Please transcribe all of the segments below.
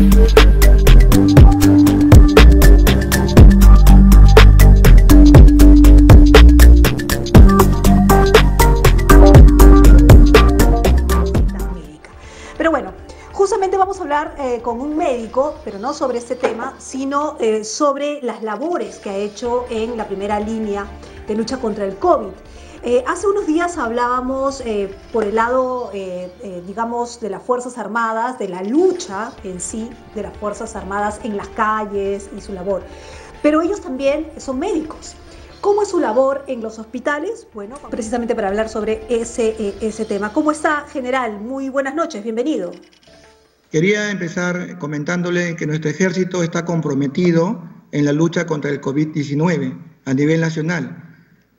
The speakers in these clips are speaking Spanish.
Pero bueno, justamente vamos a hablar con un médico, pero no sobre este tema, sino sobre las labores que ha hecho en la primera línea de lucha contra el COVID. Hace unos días hablábamos por el lado, digamos, de las Fuerzas Armadas, de la lucha en sí de las Fuerzas Armadas en las calles y su labor. Pero ellos también son médicos. ¿Cómo es su labor en los hospitales? Bueno, precisamente para hablar sobre ese tema. ¿Cómo está, general? Muy buenas noches, bienvenido. Quería empezar comentándole que nuestro ejército está comprometido en la lucha contra el COVID-19 a nivel nacional.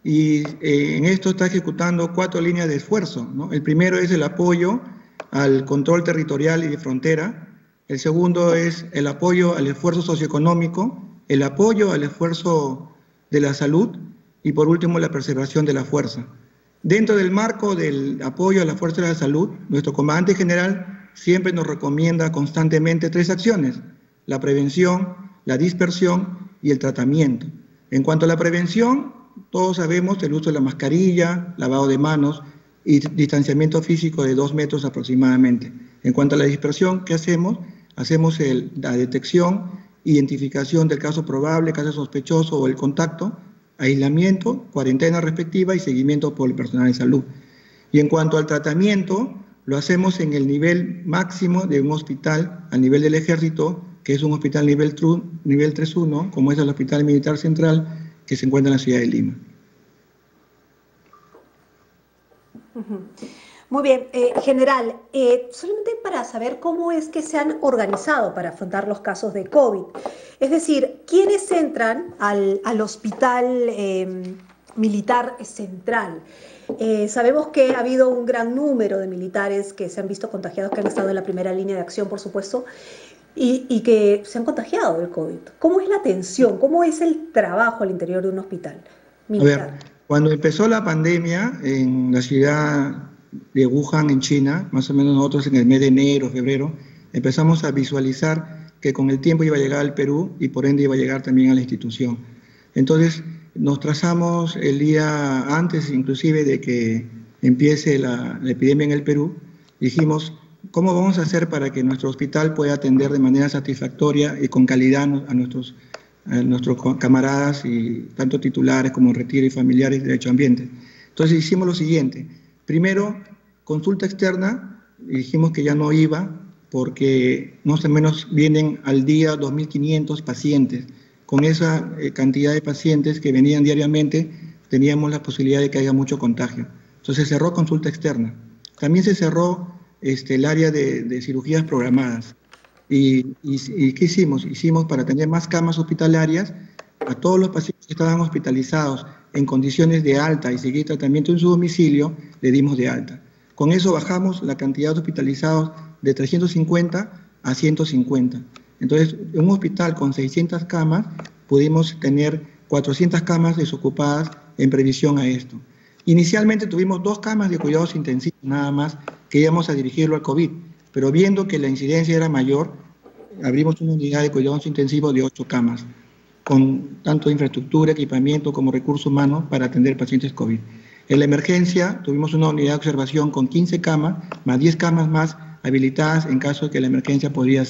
Y en esto está ejecutando 4 líneas de esfuerzo, ¿no? El primero es el apoyo al control territorial y de frontera. El segundo es el apoyo al esfuerzo socioeconómico, el apoyo al esfuerzo de la salud y por último la preservación de la fuerza. Dentro del marco del apoyo a la fuerza de la salud, nuestro comandante general siempre nos recomienda constantemente 3 acciones: la prevención, la dispersión y el tratamiento. En cuanto a la prevención, todos sabemos el uso de la mascarilla, lavado de manos y distanciamiento físico de 2 metros aproximadamente. En cuanto a la dispersión, ¿qué hacemos? Hacemos la detección, identificación del caso probable, caso sospechoso o el contacto, aislamiento, cuarentena respectiva y seguimiento por el personal de salud. Y en cuanto al tratamiento, lo hacemos en el nivel máximo de un hospital a nivel del ejército, que es un hospital nivel 3.1, como es el Hospital Militar Central, que se encuentra en la ciudad de Lima. Muy bien, general, solamente para saber cómo es que se han organizado para afrontar los casos de COVID. Es decir, ¿quiénes entran al Hospital Militar Central? Sabemos que ha habido un gran número de militares que se han visto contagiados, que han estado en la primera línea de acción, por supuesto, y que se han contagiado del COVID. ¿Cómo es la atención? ¿Cómo es el trabajo al interior de un hospital militar? A ver, cuando empezó la pandemia en la ciudad de Wuhan, en China, más o menos nosotros en el mes de enero, febrero, empezamos a visualizar que con el tiempo iba a llegar al Perú y por ende iba a llegar también a la institución. Entonces nos trazamos el día antes inclusive de que empiece la epidemia en el Perú, dijimos, ¿cómo vamos a hacer para que nuestro hospital pueda atender de manera satisfactoria y con calidad a nuestros camaradas, y tanto titulares como retiro y familiares de derecho ambiente? Entonces hicimos lo siguiente. Primero, consulta externa, dijimos que ya no iba porque más o menos vienen al día 2.500 pacientes. Con esa cantidad de pacientes que venían diariamente, teníamos la posibilidad de que haya mucho contagio. Entonces se cerró consulta externa. También se cerró el área de cirugías programadas. ¿Y qué hicimos? Hicimos, para tener más camas hospitalarias, a todos los pacientes que estaban hospitalizados en condiciones de alta y seguir tratamiento en su domicilio, le dimos de alta. Con eso bajamos la cantidad de hospitalizados de 350 a 150. Entonces, en un hospital con 600 camas, pudimos tener 400 camas desocupadas en previsión a esto. Inicialmente tuvimos 2 camas de cuidados intensivos nada más, que íbamos a dirigirlo al COVID, pero viendo que la incidencia era mayor, abrimos una unidad de cuidados intensivos de 8 camas, con tanto infraestructura, equipamiento como recursos humanos para atender pacientes COVID. En la emergencia tuvimos una unidad de observación con 15 camas, más 10 camas más habilitadas en caso de que la emergencia podría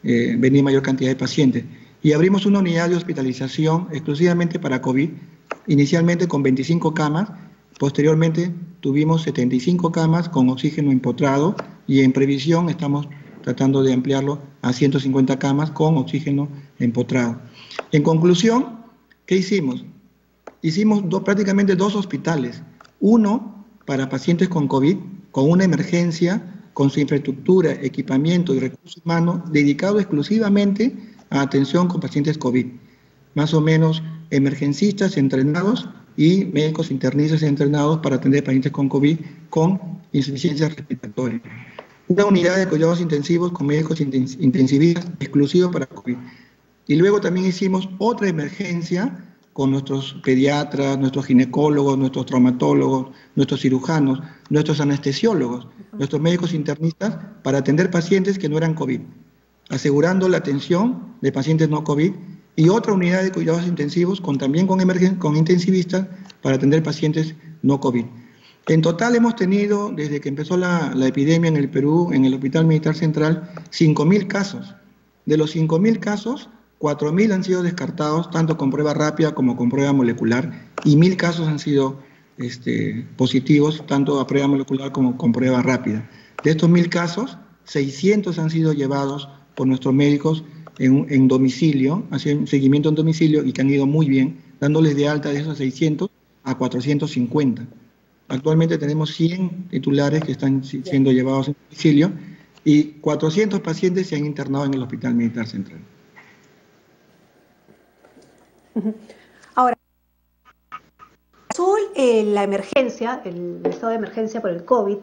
venir mayor cantidad de pacientes. Y abrimos una unidad de hospitalización exclusivamente para COVID, inicialmente con 25 camas, posteriormente tuvimos 75 camas con oxígeno empotrado y en previsión estamos tratando de ampliarlo a 150 camas con oxígeno empotrado. En conclusión, ¿qué hicimos? Hicimos prácticamente 2 hospitales, uno para pacientes con COVID, con una emergencia, con su infraestructura, equipamiento y recursos humanos, dedicado exclusivamente a atención con pacientes COVID, más o menos emergencistas entrenados y médicos internistas entrenados para atender pacientes con COVID con insuficiencia respiratoria. Una unidad de cuidados intensivos con médicos intensivistas exclusivos para COVID. Y luego también hicimos otra emergencia con nuestros pediatras, nuestros ginecólogos, nuestros traumatólogos, nuestros cirujanos, nuestros anestesiólogos, nuestros médicos internistas para atender pacientes que no eran COVID. asegurando la atención de pacientes no COVID, y otra unidad de cuidados intensivos también con intensivistas para atender pacientes no COVID. En total hemos tenido, desde que empezó la epidemia en el Perú, en el Hospital Militar Central, 5.000 casos. De los 5.000 casos, 4.000 han sido descartados, tanto con prueba rápida como con prueba molecular, y 1.000 casos han sido positivos, tanto a prueba molecular como con prueba rápida. De estos 1.000 casos, 600 han sido llevados por nuestros médicos en domicilio, haciendo seguimiento en domicilio, y que han ido muy bien, dándoles de alta de esos 600 a 450. Actualmente tenemos 100 titulares que están siendo llevados en domicilio y 400 pacientes se han internado en el Hospital Militar Central. Ahora, la emergencia, el estado de emergencia por el COVID,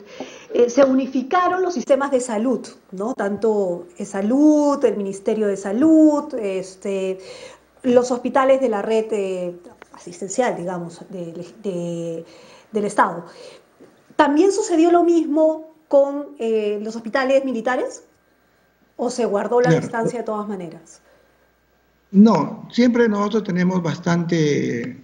se unificaron los sistemas de salud, ¿no? Tanto salud, el Ministerio de Salud, los hospitales de la red asistencial, digamos, del Estado. ¿También sucedió lo mismo con los hospitales militares? ¿O se guardó la distancia de todas maneras? No, siempre nosotros tenemos bastante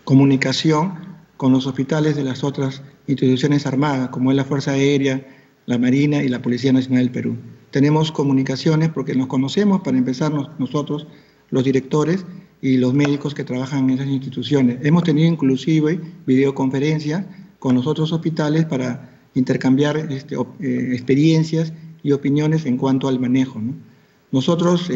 comunicación con los hospitales de las otras instituciones armadas, como es la Fuerza Aérea, la Marina y la Policía Nacional del Perú. Tenemos comunicaciones porque nos conocemos, para empezar, nosotros, los directores y los médicos que trabajan en esas instituciones. Hemos tenido inclusive videoconferencias con los otros hospitales para intercambiar experiencias y opiniones en cuanto al manejo, ¿no? Nosotros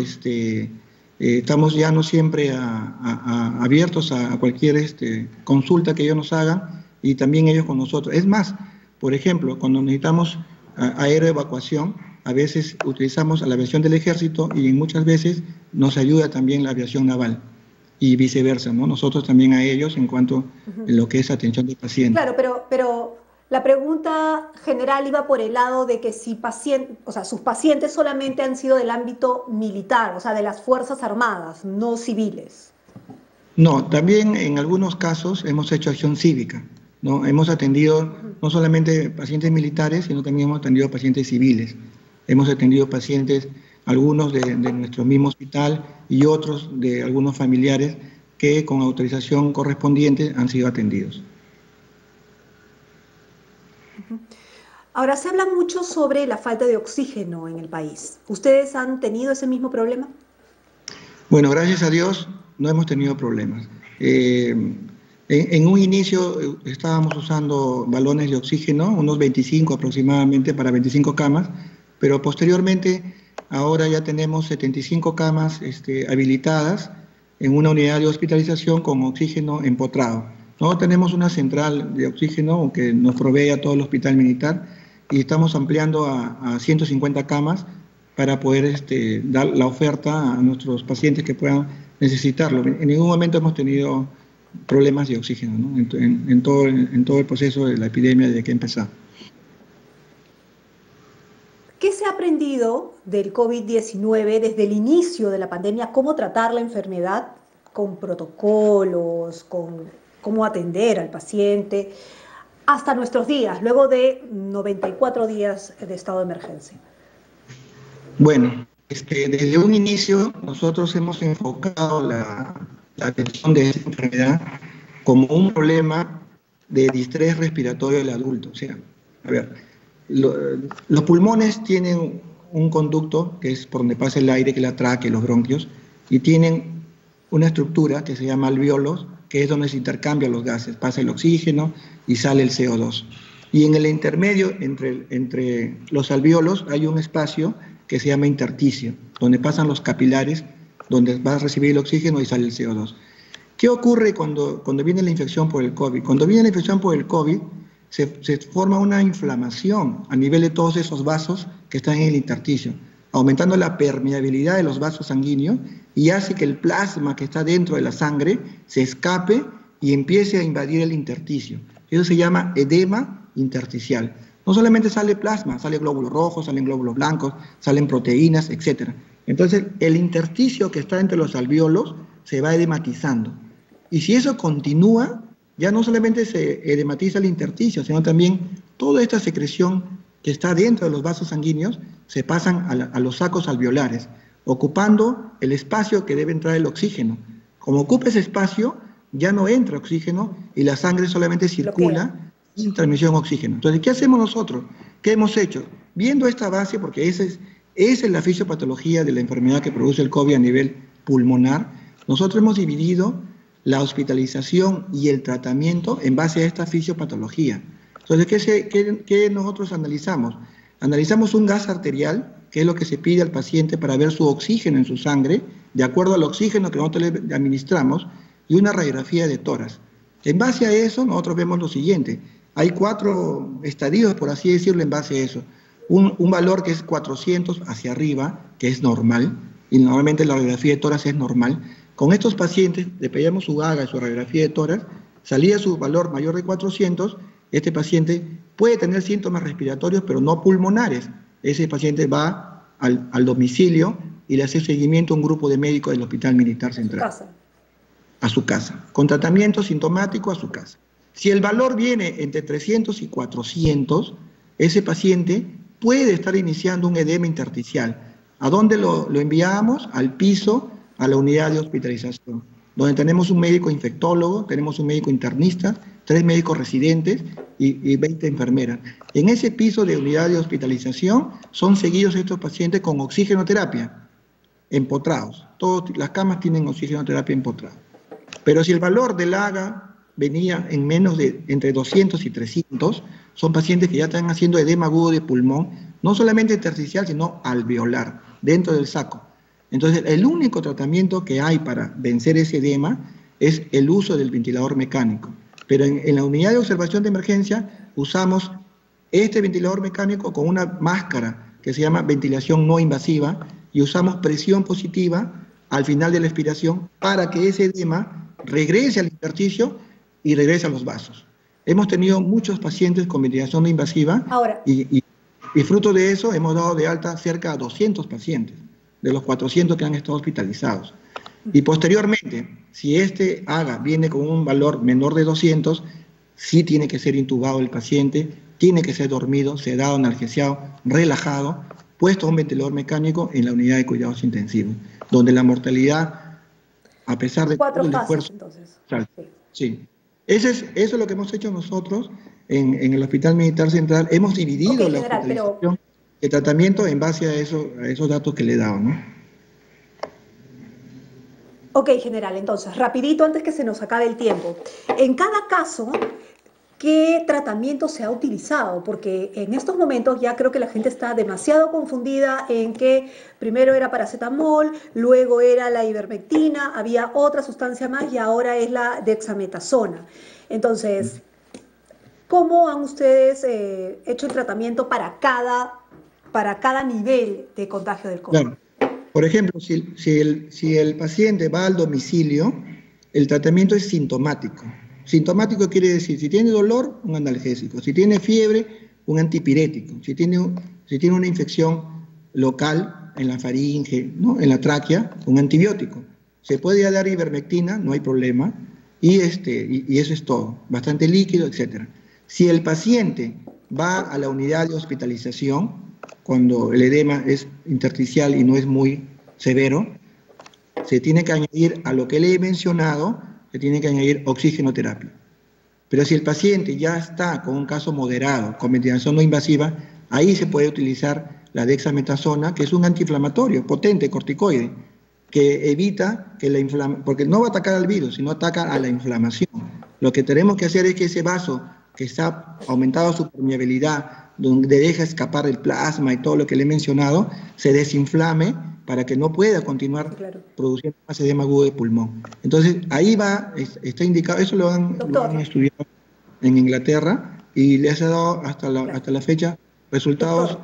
estamos ya no siempre abiertos a cualquier consulta que ellos nos hagan, y también ellos con nosotros. Es más, por ejemplo, cuando necesitamos aeroevacuación, a veces utilizamos a la aviación del Ejército y muchas veces nos ayuda también la aviación naval y viceversa, ¿no? Nosotros también a ellos en cuanto a lo que es atención de pacientes. Claro, pero la pregunta general iba por el lado de que si sus pacientes solamente han sido del ámbito militar, o sea, de las Fuerzas Armadas, no civiles. No, también en algunos casos hemos hecho acción cívica, ¿no? Hemos atendido no solamente pacientes militares, sino también hemos atendido pacientes civiles. Hemos atendido pacientes, algunos de nuestro mismo hospital y otros de algunos familiares que con autorización correspondiente han sido atendidos. Ahora, se habla mucho sobre la falta de oxígeno en el país. ¿Ustedes han tenido ese mismo problema? Bueno, gracias a Dios no hemos tenido problemas. En un inicio estábamos usando balones de oxígeno, unos 25 aproximadamente para 25 camas, pero posteriormente ahora ya tenemos 75 camas habilitadas en una unidad de hospitalización con oxígeno empotrado. Nosotros tenemos una central de oxígeno que nos provee a todo el hospital militar y estamos ampliando a 150 camas para poder dar la oferta a nuestros pacientes que puedan necesitarlo. En ningún momento hemos tenido problemas de oxígeno, ¿no? en todo el proceso de la epidemia desde que empezó. ¿Qué se ha aprendido del COVID-19 desde el inicio de la pandemia? ¿Cómo tratar la enfermedad con protocolos, con cómo atender al paciente, hasta nuestros días, luego de 94 días de estado de emergencia? Bueno, desde un inicio nosotros hemos enfocado la atención de esta enfermedad como un problema de distrés respiratorio del adulto. O sea, a ver, los pulmones tienen un conducto que es por donde pasa el aire, que es la tráquea y los bronquios, y tienen una estructura que se llama alvéolos, que es donde se intercambian los gases, pasa el oxígeno y sale el CO2. Y en el intermedio entre los alvéolos hay un espacio que se llama intersticio, donde pasan los capilares, donde va a recibir el oxígeno y sale el CO2. ¿Qué ocurre cuando viene la infección por el COVID? Cuando viene la infección por el COVID, se forma una inflamación a nivel de todos esos vasos que están en el intersticio, aumentando la permeabilidad de los vasos sanguíneos y hace que el plasma que está dentro de la sangre se escape y empiece a invadir el intersticio. Eso se llama edema intersticial. No solamente sale plasma, sale glóbulos rojos, salen glóbulos blancos, salen proteínas, etc. Entonces, el intersticio que está entre los alvéolos se va edematizando. Y si eso continúa, ya no solamente se edematiza el intersticio, sino también toda esta secreción que está dentro de los vasos sanguíneos se pasan a los sacos alveolares, ocupando el espacio que debe entrar el oxígeno. Como ocupa ese espacio, ya no entra oxígeno y la sangre solamente circula sin transmisión de oxígeno. Entonces, ¿qué hacemos nosotros? ¿Qué hemos hecho? Viendo esta base, porque esa es la fisiopatología de la enfermedad que produce el COVID a nivel pulmonar, nosotros hemos dividido la hospitalización y el tratamiento en base a esta fisiopatología. Entonces, ¿qué nosotros analizamos? Analizamos un gas arterial, que es lo que se pide al paciente para ver su oxígeno en su sangre, de acuerdo al oxígeno que nosotros le administramos, y una radiografía de tórax. En base a eso, nosotros vemos lo siguiente. Hay 4 estadios, por así decirlo, en base a eso. Un valor que es 400 hacia arriba, que es normal, y normalmente la radiografía de tórax es normal. Con estos pacientes, le pedíamos su GAGA y su radiografía de tórax, salía su valor mayor de 400, este paciente puede tener síntomas respiratorios, pero no pulmonares. Ese paciente va al domicilio y le hace seguimiento a un grupo de médicos del Hospital Militar Central. A su casa. Con tratamiento sintomático a su casa. Si el valor viene entre 300 y 400, ese paciente puede estar iniciando un edema intersticial. ¿A dónde lo enviamos? Al piso, a la unidad de hospitalización, donde tenemos un médico infectólogo, tenemos un médico internista, 3 médicos residentes y 20 enfermeras. En ese piso de unidad de hospitalización son seguidos estos pacientes con oxigenoterapia, empotrados. Todas las camas tienen oxigenoterapia empotrada. Pero si el valor del AGA venía en menos de entre 200 y 300, son pacientes que ya están haciendo edema agudo de pulmón, no solamente intersticial, sino alveolar, dentro del saco. Entonces, el único tratamiento que hay para vencer ese edema es el uso del ventilador mecánico. Pero en la unidad de observación de emergencia usamos este ventilador mecánico con una máscara que se llama ventilación no invasiva y usamos presión positiva al final de la expiración para que ese edema regrese al intersticio y regrese a los vasos. Hemos tenido muchos pacientes con ventilación no invasiva y fruto de eso hemos dado de alta cerca de 200 pacientes, de los 400 que han estado hospitalizados. Y posteriormente, si este AGA viene con un valor menor de 200, sí tiene que ser intubado el paciente, tiene que ser dormido, sedado, analgesiado, relajado, puesto a un ventilador mecánico en la unidad de cuidados intensivos, donde la mortalidad, a pesar de todo el esfuerzo, entonces. Sí. Eso es lo que hemos hecho nosotros en el Hospital Militar Central. Hemos dividido la hospitalización de tratamiento en base a esos datos que le he dado, ¿no? Ok, general, entonces, rapidito antes que se nos acabe el tiempo. En cada caso, ¿qué tratamiento se ha utilizado? Porque en estos momentos ya creo que la gente está demasiado confundida en que primero era paracetamol, luego era la ivermectina, había otra sustancia más y ahora es la dexametasona. Entonces, ¿cómo han ustedes hecho el tratamiento para cada nivel de contagio del COVID? Claro. Por ejemplo, si el paciente va al domicilio, el tratamiento es sintomático. Sintomático quiere decir, si tiene dolor, un analgésico, si tiene fiebre, un antipirético, si tiene una infección local en la faringe, ¿no?, en la tráquea, un antibiótico. Se puede dar ivermectina, no hay problema, y eso es todo, bastante líquido, etc. Si el paciente va a la unidad de hospitalización, cuando el edema es intersticial y no es muy severo, se tiene que añadir a lo que le he mencionado, se tiene que añadir oxigenoterapia. Pero si el paciente ya está con un caso moderado, con ventilación no invasiva, ahí se puede utilizar la dexametasona, que es un antiinflamatorio potente, corticoide, que evita que porque no va a atacar al virus, sino ataca a la inflamación. Lo que tenemos que hacer es que ese vaso que está aumentado su permeabilidad, donde deja escapar el plasma y todo lo que le he mencionado, se desinflame para que no pueda continuar produciendo más edema agudo de pulmón. Entonces, ahí está indicado, eso lo han estudiado en Inglaterra y les ha dado hasta la fecha resultados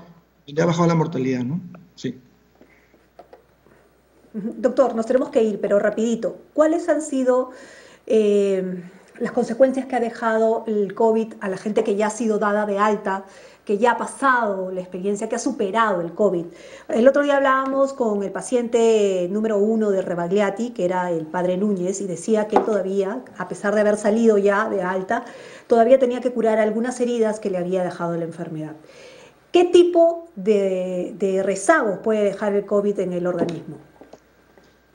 donde ha bajado la mortalidad, ¿no? Sí. Doctor, nos tenemos que ir, pero rapidito. ¿Cuáles han sido las consecuencias que ha dejado el COVID a la gente que ya ha sido dada de alta, que ya ha pasado la experiencia, que ha superado el COVID? El otro día hablábamos con el paciente número 1 de Rebagliati, que era el padre Núñez, y decía que él todavía, a pesar de haber salido ya de alta, todavía tenía que curar algunas heridas que le había dejado la enfermedad. ¿Qué tipo de rezagos puede dejar el COVID en el organismo?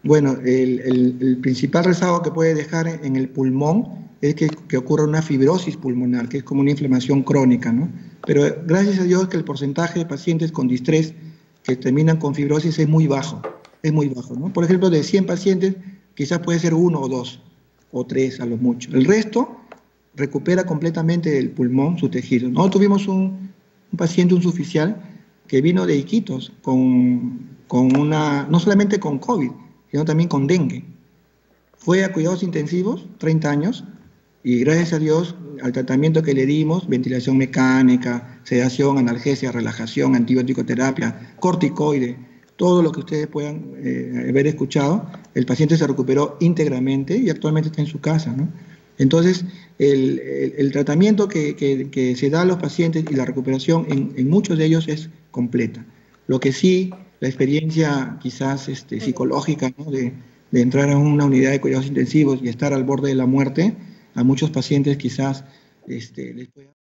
Bueno, el principal rezago que puede dejar en el pulmón es que ocurra una fibrosis pulmonar, que es como una inflamación crónica, ¿no? Pero gracias a Dios que el porcentaje de pacientes con distrés que terminan con fibrosis es muy bajo, ¿no? Por ejemplo, de 100 pacientes, quizás puede ser 1 o 2, o 3 a lo mucho. El resto recupera completamente el pulmón, su tejido. Nosotros tuvimos un paciente, un suboficial, que vino de Iquitos no solamente con COVID, sino también con dengue. Fue a cuidados intensivos, 30 años, y gracias a Dios, al tratamiento que le dimos, ventilación mecánica, sedación, analgesia, relajación, antibiótico terapia, corticoide, todo lo que ustedes puedan haber escuchado, el paciente se recuperó íntegramente y actualmente está en su casa, ¿no? Entonces, el tratamiento que se da a los pacientes y la recuperación en muchos de ellos es completa. Lo que sí, la experiencia quizás psicológica, ¿no? de entrar a una unidad de cuidados intensivos y estar al borde de la muerte, a muchos pacientes quizás les puede